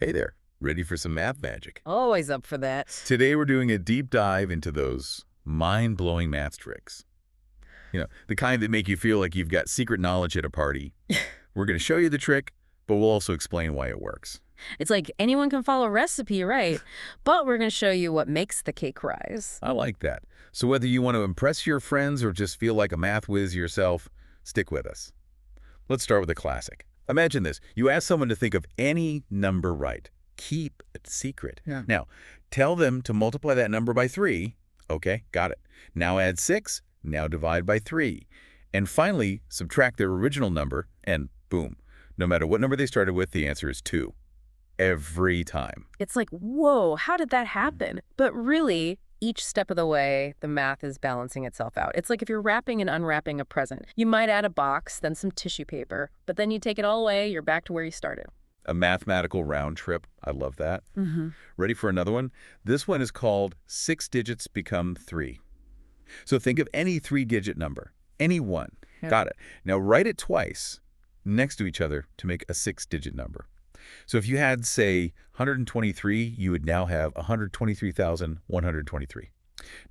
Hey there, ready for some math magic? Always up for that. Today we're doing a deep dive into those mind-blowing math tricks. The kind that make you feel like you've got secret knowledge at a party. We're going to show you the trick, but we'll also explain why it works. It's like anyone can follow a recipe, right? But we're going to show you what makes the cake rise. I like that. So whether you want to impress your friends or just feel like a math whiz yourself, stick with us. Let's start with a classic. Imagine this. You ask someone to think of any number right. Keep it secret. Yeah. Now, tell them to multiply that number by 3. Okay, got it. Now add 6. Now divide by 3. And finally, subtract their original number, and boom. No matter what number they started with, the answer is 2. Every time. It's like, whoa, how did that happen? But really, each step of the way, the math is balancing itself out. It's like if you're wrapping and unwrapping a present. You might add a box, then some tissue paper, but then you take it all away, you're back to where you started. A mathematical round trip. I love that. Ready for another one? This one is called 6 digits become 3. So think of any 3-digit number, any one. Yeah. Got it. Now write it twice next to each other to make a 6-digit number. So if you had, say, 123, you would now have 123,123.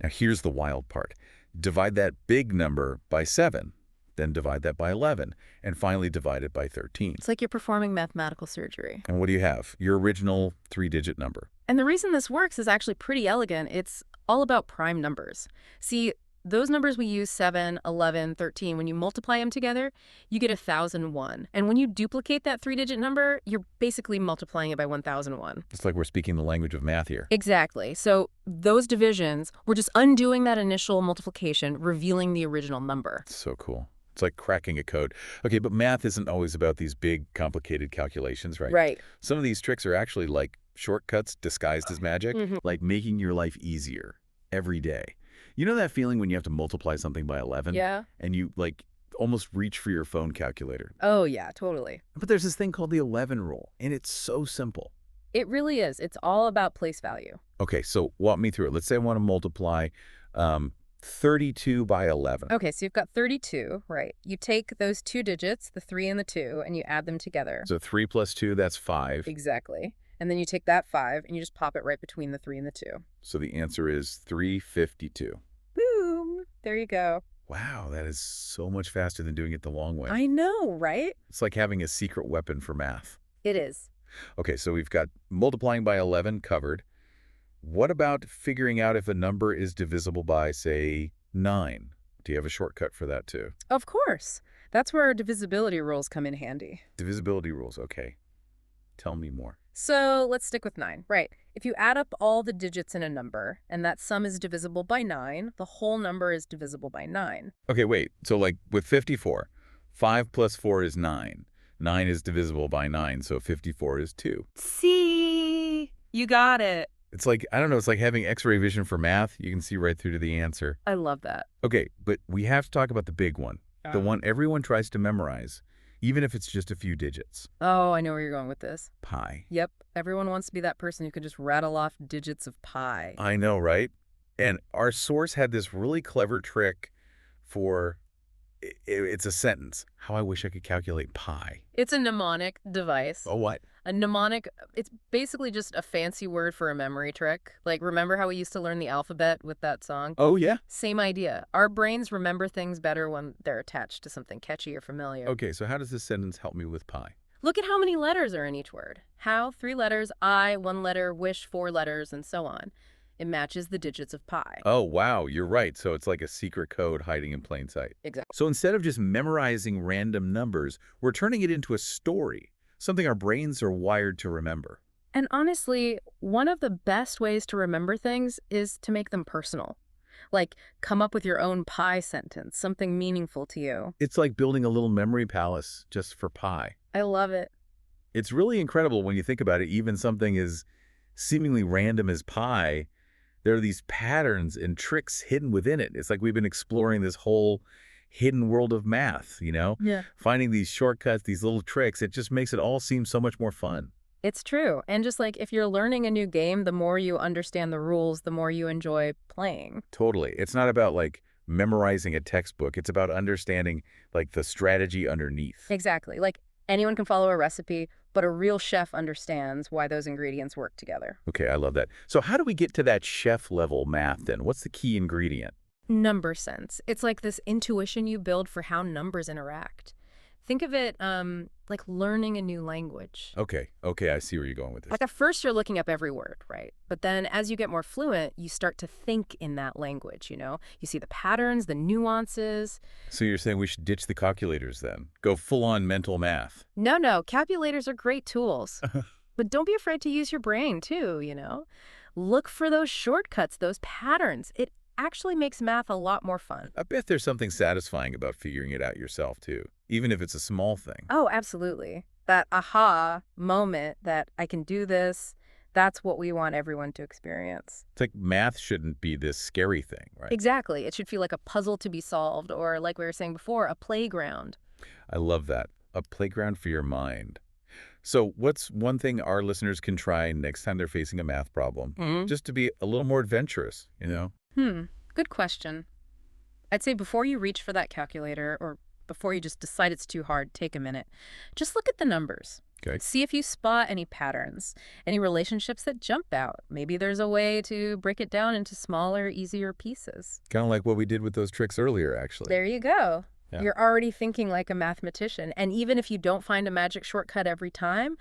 Now here's the wild part. Divide that big number by 7, then divide that by 11, and finally divide it by 13. It's like you're performing mathematical surgery. And what do you have? Your original 3-digit number. And the reason this works is actually pretty elegant. It's all about prime numbers. See, those numbers we use, 7, 11, 13, when you multiply them together, you get 1,001. And when you duplicate that 3-digit number, you're basically multiplying it by 1,001. It's like we're speaking the language of math here. Exactly. So those divisions, we're just undoing that initial multiplication, revealing the original number. So cool. It's like cracking a code. Okay, but math isn't always about these big, complicated calculations, right? Right. Some of these tricks are actually like shortcuts disguised as magic, like making your life easier every day. You know that feeling when you have to multiply something by 11? Yeah. And you, like, almost reach for your phone calculator. Oh, yeah, totally. But there's this thing called the 11 rule, and it's so simple. It really is. It's all about place value. Okay, so walk me through it. Let's say I want to multiply 32 by 11. Okay, so you've got 32, right? You take those 2 digits, the 3 and the 2, and you add them together. So 3 plus 2, that's 5. Exactly. And then you take that 5 and you just pop it right between the 3 and the 2. So the answer is 352. Boom. There you go. Wow, that is so much faster than doing it the long way. I know, right? It's like having a secret weapon for math. It is. Okay, so we've got multiplying by 11 covered. What about figuring out if a number is divisible by, say, 9? Do you have a shortcut for that too? Of course. That's where our divisibility rules come in handy. Divisibility rules, okay. Tell me more. So let's stick with 9. Right. If you add up all the digits in a number and that sum is divisible by 9, the whole number is divisible by 9. Okay, wait. So like with 54, 5 plus 4 is 9. 9 is divisible by 9, so 54 is 2. See? You got it. It's like, I don't know, it's like having X-ray vision for math. You can see right through to the answer. I love that. Okay, but we have to talk about the big one. The one everyone tries to memorize, even if it's just a few digits. Oh, I know where you're going with this. Pi. Yep. Everyone wants to be that person who can just rattle off digits of pi. I know, right? And our source had this really clever trick for, it's a sentence. How I wish I could calculate pi. It's a mnemonic device. Oh, what? A mnemonic, it's basically just a fancy word for a memory trick. Like, remember how we used to learn the alphabet with that song? Oh, yeah? Same idea. Our brains remember things better when they're attached to something catchy or familiar. Okay, so how does this sentence help me with pi? Look at how many letters are in each word. How, 3 letters, I, 1 letter, wish, 4 letters, and so on. It matches the digits of pi. Oh, wow, you're right. So it's like a secret code hiding in plain sight. Exactly. So instead of just memorizing random numbers, we're turning it into a story, something our brains are wired to remember. And honestly, one of the best ways to remember things is to make them personal. Like, come up with your own pi sentence, something meaningful to you. It's like building a little memory palace just for pi. I love it. It's really incredible when you think about it. Even something as seemingly random as pi, there are these patterns and tricks hidden within it. It's like we've been exploring this whole hidden world of math, you know? Yeah. Finding these shortcuts, these little tricks, it just makes it all seem so much more fun. It's true. And just like if you're learning a new game, the more you understand the rules, the more you enjoy playing. Totally. It's not about like memorizing a textbook. It's about understanding like the strategy underneath. Exactly. Like Anyone can follow a recipe, but a real chef understands why those ingredients work together. Okay, I love that. So how do we get to that chef-level math then? What's the key ingredient? Number sense. It's like this intuition you build for how numbers interact. Think of it like learning a new language. Okay, I see where you're going with this. Like at first you're looking up every word, right? But then as you get more fluent, you start to think in that language, you know? You see the patterns, the nuances. So you're saying we should ditch the calculators then? Go full-on mental math? No, calculators are great tools. But don't be afraid to use your brain too, you know? Look for those shortcuts, those patterns. It actually makes math a lot more fun. I bet there's something satisfying about figuring it out yourself too, even if it's a small thing. Oh, absolutely. That aha moment that I can do this, that's what we want everyone to experience. It's like math shouldn't be this scary thing, right? Exactly. It should feel like a puzzle to be solved, or like we were saying before, a playground. I love that. A playground for your mind. So what's one thing our listeners can try next time they're facing a math problem? Just to be a little more adventurous, you know? Good question. I'd say before you reach for that calculator or before you just decide it's too hard, take a minute. Just look at the numbers. Okay. See if you spot any patterns, any relationships that jump out. Maybe there's a way to break it down into smaller, easier pieces. Kind of like what we did with those tricks earlier, actually. There you go. Yeah. You're already thinking like a mathematician. And even if you don't find a magic shortcut every time,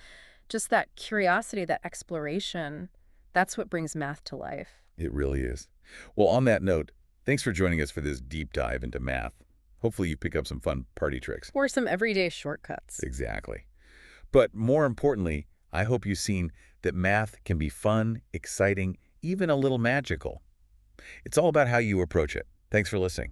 just that curiosity, that exploration, that's what brings math to life. It really is. Well, on that note, thanks for joining us for this deep dive into math. Hopefully you pick up some fun party tricks. Or some everyday shortcuts. Exactly. But more importantly, I hope you've seen that math can be fun, exciting, even a little magical. It's all about how you approach it. Thanks for listening.